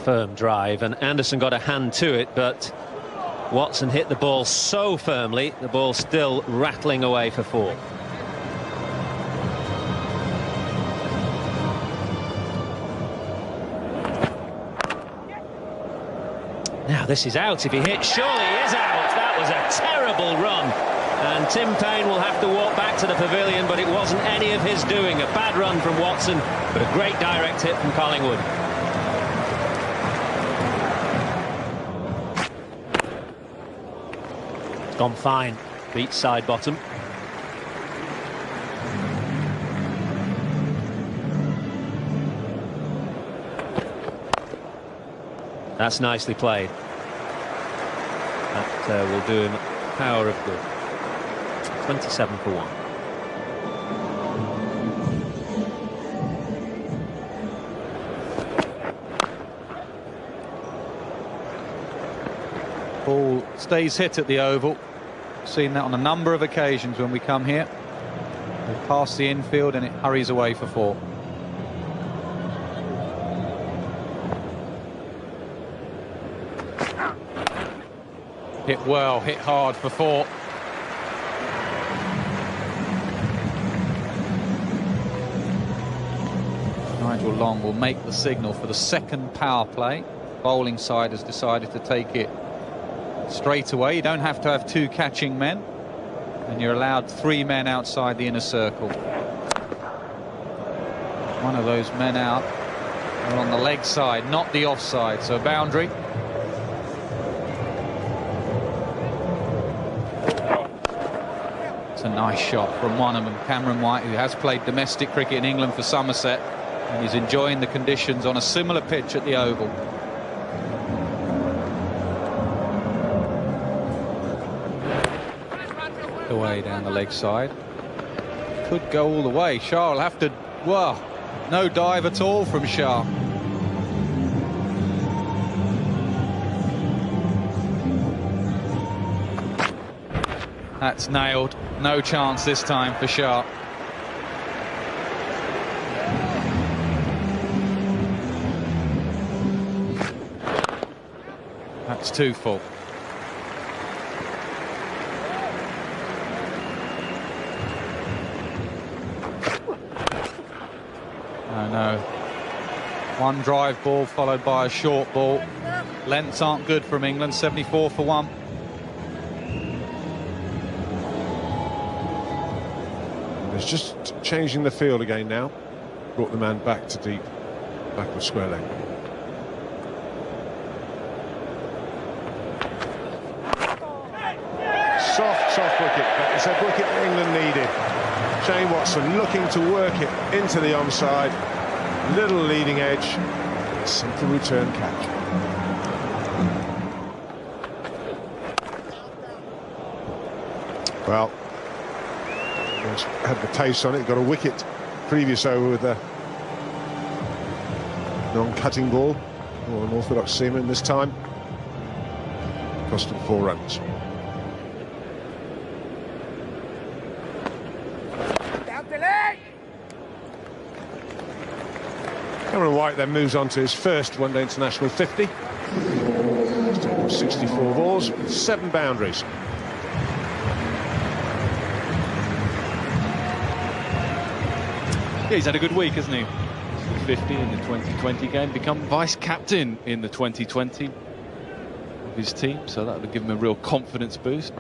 firm drive, and Anderson got a hand to it, but Watson hit the ball so firmly, the ball still rattling away for 4. Now this is out. If he hits, surely he is out. That was a terrible run, and Tim Payne will have to walk back to the pavilion, but it wasn't any of his doing. A bad run from Watson, but a great direct hit from Collingwood. It's gone fine. Beats side bottom. That's nicely played. That will do him a power of good. 27 for 1. Ball stays hit at the Oval. Seen that on a number of occasions when we come here. They pass the infield and it hurries away for 4. Hit well, hit hard for 4. Nigel Long will make the signal for the second power play. Bowling side has decided to take it straight away. You don't have to have 2 catching men, and you're allowed 3 men outside the inner circle. One of those men out are on the leg side, not the offside, so boundary. It's a nice shot from one of them, Cameron White, who has played domestic cricket in England for Somerset, and he's enjoying the conditions on a similar pitch at the Oval. Away down the leg side. Could go all the way. Shah will have to... Well, no dive at all from Shah. That's nailed. No chance this time for Shah. That's 2 full. No. One drive ball followed by a short ball. Lengths aren't good from England. 74 for 1. It's just changing the field again now. Brought the man back to deep, back of square leg. Soft wicket, but it's a wicket that England needed. Shane Watson looking to work it into the onside. Little leading edge, simple return catch. Well, had the taste on it, got a wicket previous over with a non-cutting ball, or an orthodox seaman this time. Cost him 4 runs. Cameron White then moves on to his first one-day international 50. He's taken 64 balls with 7 boundaries. Yeah, he's had a good week, hasn't he? 50 in the 2020 game, become vice-captain in the 2020 of his team, so that would give him a real confidence boost.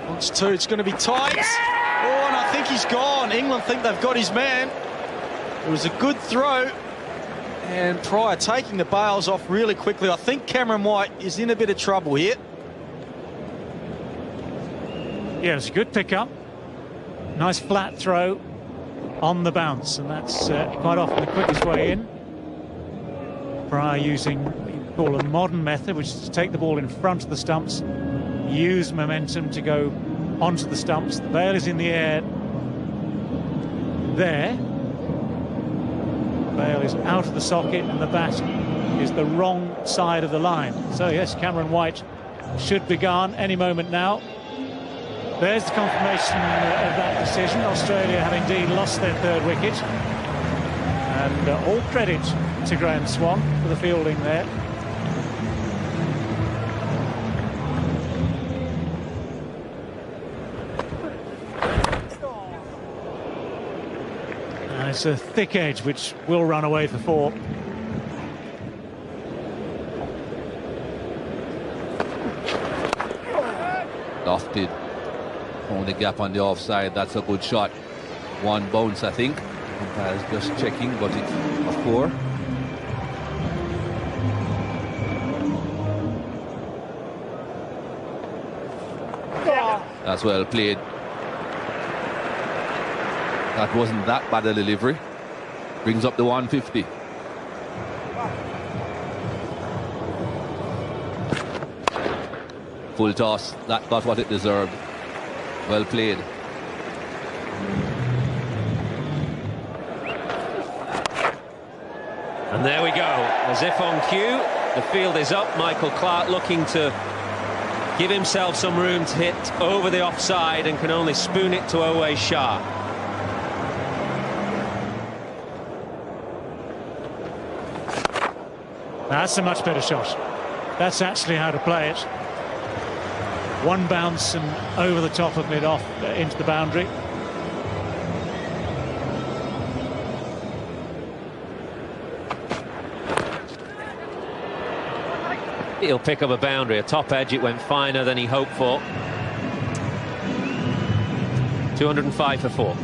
Wants to, it's going to be tight. Oh, and I think he's gone. England think they've got his man. It was a good throw. And Pryor taking the bails off really quickly. I think Cameron White is in a bit of trouble here. Yeah, it's a good pickup. Nice flat throw on the bounce, and that's quite often the quickest way in. Pryor using what you call a modern method, which is to take the ball in front of the stumps, use momentum to go onto the stumps. The bail is in the air there. Bail is out of the socket and the bat is the wrong side of the line. So yes, Cameron White should be gone any moment now. There's the confirmation of that decision. Australia have indeed lost their third wicket. And all credit to Graham Swan for the fielding there. And it's a thick edge which will run away for 4. Lofted. Only gap on the offside. That's a good shot. 1 bounce, I think. Umpire's just checking, but it's a 4. That's well played. That wasn't that bad a delivery. Brings up the 150. Full toss. That got what it deserved. Well played. And there we go. As if on cue, the field is up. Michael Clarke looking to give himself some room to hit over the offside and can only spoon it to Owais Shah. That's a much better shot. That's actually how to play it. 1 bounce and over the top of mid-off into the boundary. He'll pick up a boundary, a top edge. It went finer than he hoped for. 205 for 4.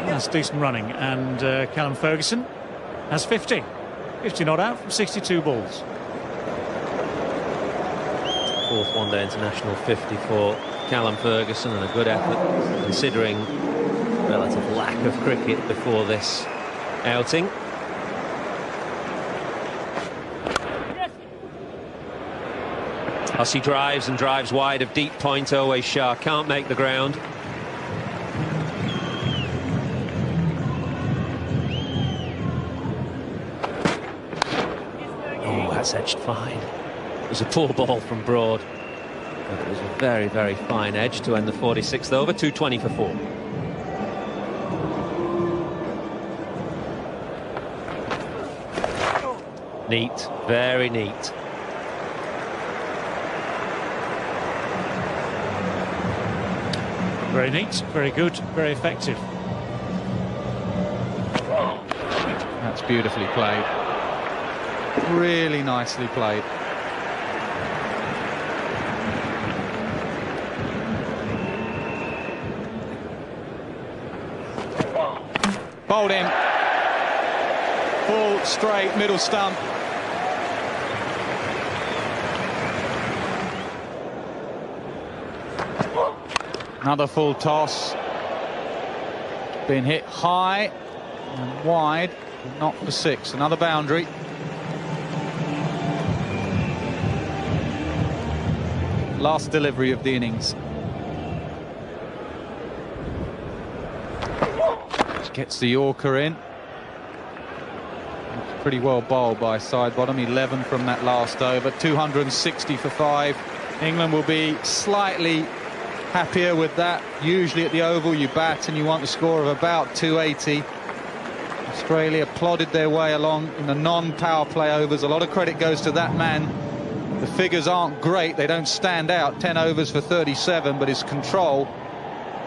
That's decent running, and Callum Ferguson has 50. 50 not out from 62 balls. 4th one-day international 50 for Callum Ferguson, and a good effort considering relative lack of cricket before this outing. Hussey drives and drives wide of deep point. Owais Shah can't make the ground. That's edged fine. It was a poor ball from Broad, but it was a very, very fine edge to end the 46th over. 220 for 4. Neat, very neat. Very neat, very good, very effective. That's beautifully played. Really nicely played. Bowled in. Full, straight, middle stump. Another full toss. Been hit high and wide, not for 6. Another boundary. Last delivery of the innings. Gets the Yorker in. It's pretty well bowled by side bottom. 11 from that last over. 260 for 5. England will be slightly happier with that. Usually at the Oval you bat and you want a score of about 280. Australia plodded their way along in the non-power play overs. A lot of credit goes to that man. The figures aren't great, they don't stand out. 10 overs for 37, but his control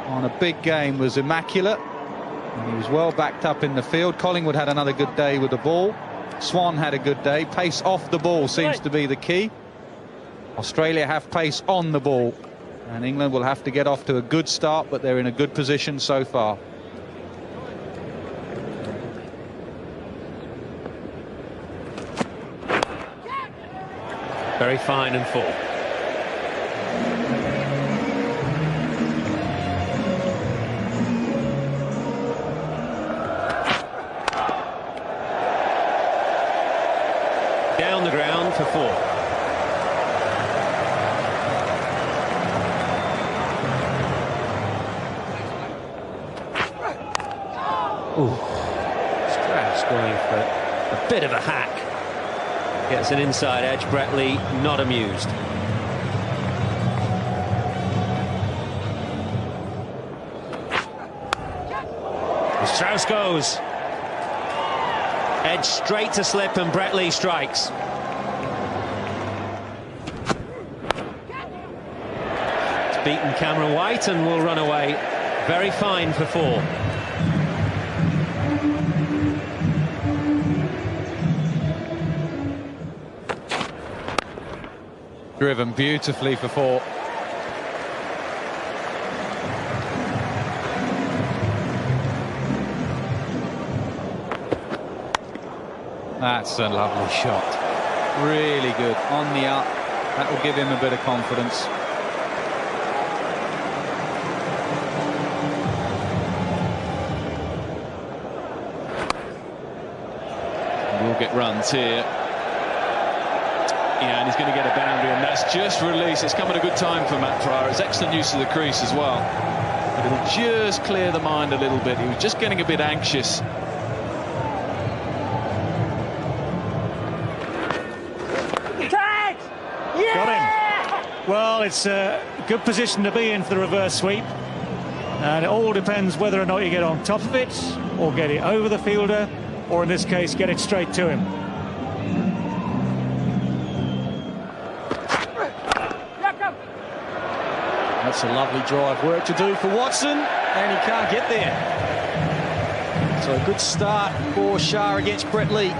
on a big game was immaculate. And he was well backed up in the field. Collingwood had another good day with the ball. Swan had a good day. Pace off the ball seems to be the key. Australia have pace on the ball. And England will have to get off to a good start, but they're in a good position so far. Very fine and full. Down the ground for 4. Ooh. going for a bit of a hack. Gets an inside edge. Brett Lee not amused. Strauss goes. Edge straight to slip, and Brett Lee strikes. It's beaten Cameron White and will run away very fine for 4. Driven beautifully for 4. That's a lovely shot. Really good. On the up. That will give him a bit of confidence. We'll get runs here. Yeah, and he's going to get a boundary, and that's just release. It's come at a good time for Matt Pryor. It's excellent use of the crease as well. But it'll just clear the mind a little bit. He was just getting a bit anxious. Got him. Well, it's a good position to be in for the reverse sweep. And it all depends whether or not you get on top of it, or get it over the fielder, or in this case, get it straight to him. That's a lovely drive work to do for Watson, and he can't get there. So a good start for Shah against Brett Lee.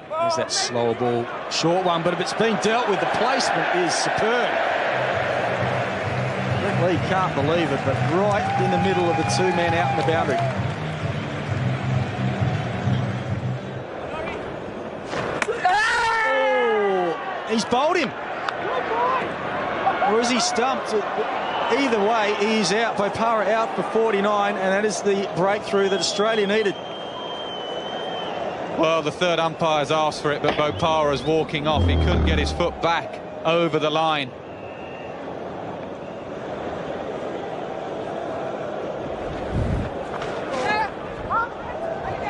There's that slower ball, short one, but if it's been dealt with, the placement is superb. Brett Lee can't believe it, but right in the middle of the 2 men out in the boundary. He's bowled him. Or is he stumped? Either way, he's out. Bopara out for 49, and that is the breakthrough that Australia needed. Well, the third umpire's asked for it, but Bopara's walking off. He couldn't get his foot back over the line.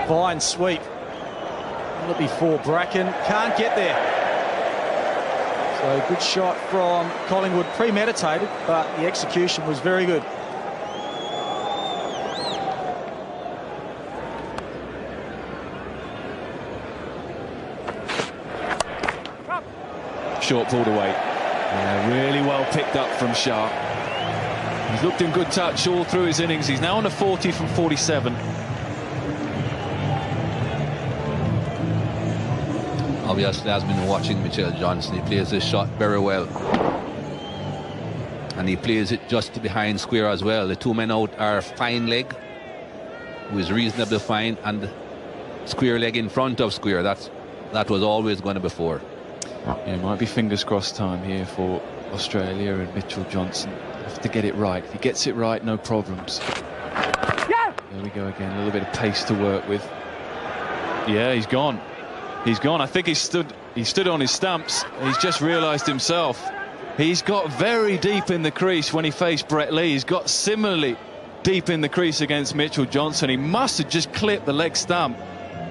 Fine sweep. Will it be for Bracken? Can't get there. So good shot from Collingwood, premeditated, but the execution was very good. Short pulled away. Yeah, really well picked up from Shah. He's looked in good touch all through his innings. He's now on a 40 from 47. Obviously, has been watching Mitchell Johnson. He plays this shot very well, and he plays it just behind square as well. The 2 men out are fine leg, who is reasonably fine, and square leg in front of square. That was always going to be 4. Yeah, it might be fingers crossed time here for Australia and Mitchell Johnson. Have to get it right. If he gets it right, no problems. Yeah. There we go again. A little bit of pace to work with. Yeah, he's gone. He's gone. I think he stood on his stumps. He's just realised himself. He's got very deep in the crease when he faced Brett Lee. He's got similarly deep in the crease against Mitchell Johnson. He must have just clipped the leg stump.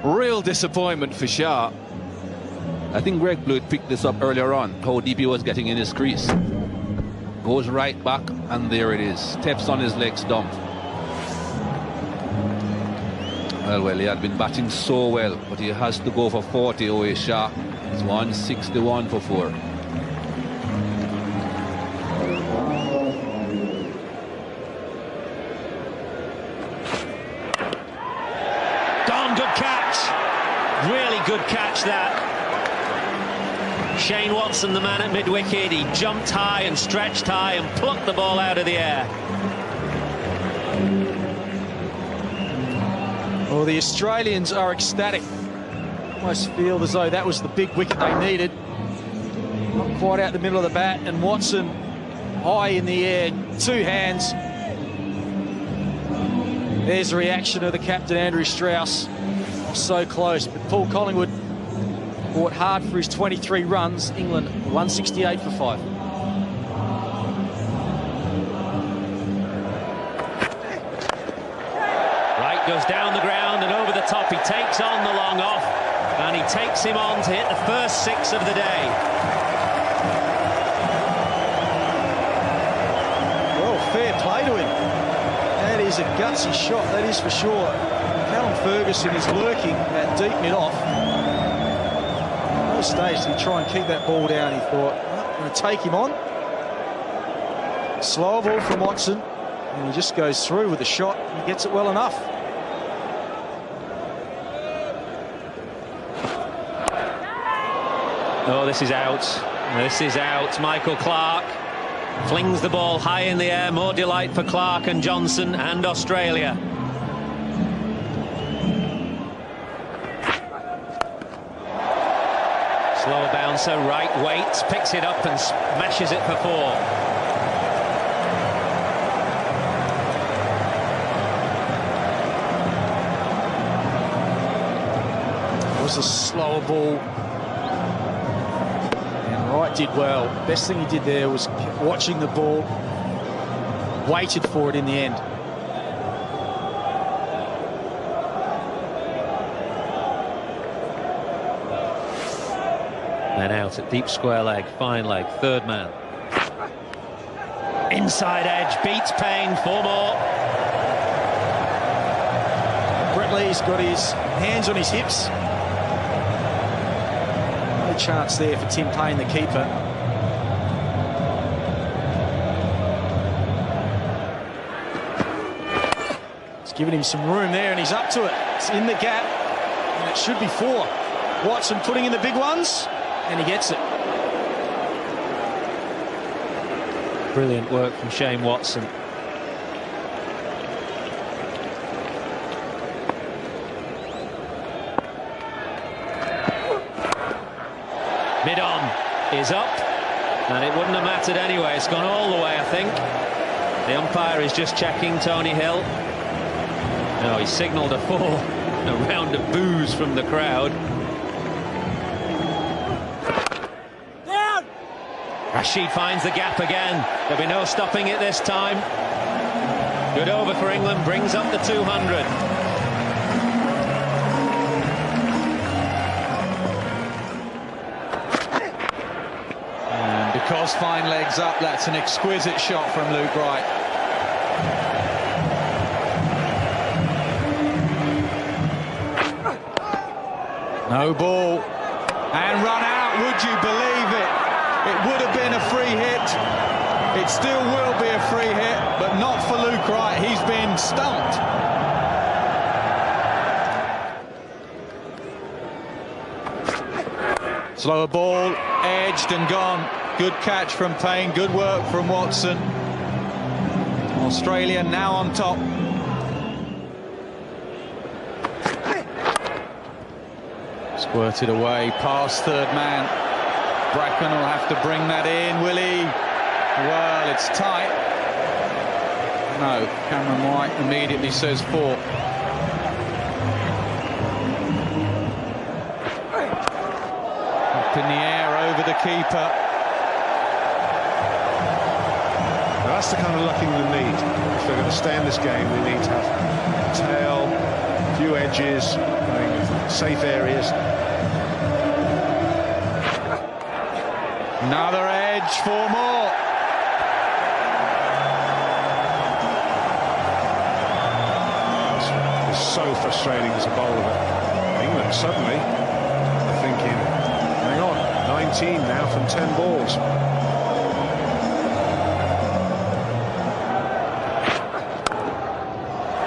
Real disappointment for Shah. I think Greg Blewett picked this up earlier on, how deep he was getting in his crease. Goes right back, and there it is. Steps on his leg stump. Well, he had been batting so well, but he has to go for 40, Owais Shah. It's 161 for 4. Gone, good catch. Really good catch, that. Shane Watson, the man at mid-wicket, he jumped high and stretched high and plucked the ball out of the air. Well, the Australians are ecstatic. Almost feel as though that was the big wicket they needed. Not quite out the middle of the bat, and Watson high in the air, 2 hands. There's the reaction of the captain, Andrew Strauss. So close, but Paul Collingwood fought hard for his 23 runs. England 168 for 5. takes on the long off, and he takes him on to hit the first 6 of the day. Well, fair play to him. That is a gutsy shot, that is for sure. Callum Ferguson is lurking at deep mid-off. At no stage did he try and keep that ball down. He thought, oh, I'm going to take him on. Slower ball from Watson, and he just goes through with the shot, and he gets it well enough. Oh, this is out. This is out. Michael Clark flings the ball high in the air. More delight for Clark and Johnson and Australia. Slower bouncer, right weight, picks it up and smashes it for 4. It was a slower ball. Wright did well. Best thing he did there was kept watching the ball, waited for it in the end. Then out at deep square leg, fine leg, third man. Inside edge, beats Payne, 4 more. Brett Lee's got his hands on his hips. Chance there for Tim Payne, the keeper. It's given him some room there, and he's up to it. It's in the gap, and it should be 4. Watson putting in the big ones, and he gets it. Brilliant work from Shane Watson. Mid-on is up, and it wouldn't have mattered anyway. It's gone all the way, I think. The umpire is just checking Tony Hill. No, he signalled a 4. A round of boos from the crowd. Down! Rashid finds the gap again. There'll be no stopping it this time. Good over for England, brings up the 200. Because fine legs up, that's an exquisite shot from Luke Wright. No ball. And run out, would you believe it? It would have been a free hit. It still will be a free hit, but not for Luke Wright. He's been stumped. Slower ball, edged and gone. Good catch from Payne, good work from Watson. Australia now on top. Squirted away, past third man. Bracken will have to bring that in, will he? Well, it's tight. No, Cameron White immediately says 4. Up in the air over the keeper. That's the kind of lucking they need. If they're going to stay in this game, they need to have tail, a few edges, safe areas. Another edge, 4 more. It's so frustrating as a bowler. England suddenly are thinking, hang on, 19 now from 10 balls.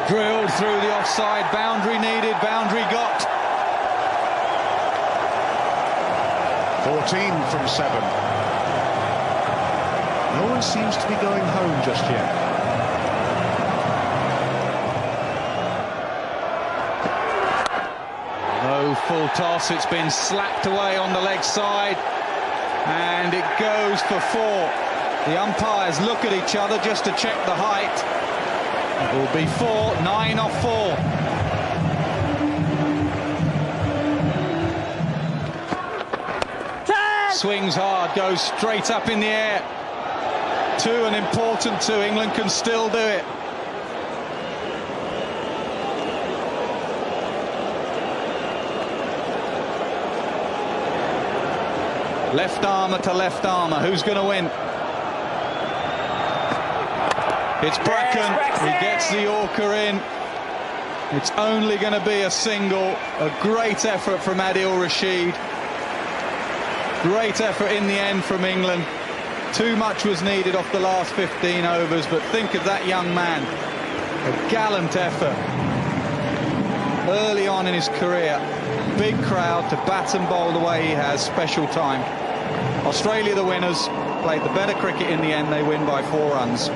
Drilled through the offside, boundary needed, boundary got. 14 from 7. No one seems to be going home just yet. No full toss, it's been slapped away on the leg side, and it goes for 4. The umpires look at each other just to check the height. It will be 4, 9 off 4. Swings hard, goes straight up in the air. 2, an important 2. England can still do it. Left armour to left armour. Who's going to win? It's Bracken. He gets the Yorker in. It's only going to be a single. A great effort from Adil Rashid. Great effort in the end from England. Too much was needed off the last 15 overs, but think of that young man. A gallant effort early on in his career. Big crowd to bat and bowl the way he has. Special time. Australia the winners, played the better cricket in the end. They win by 4 runs.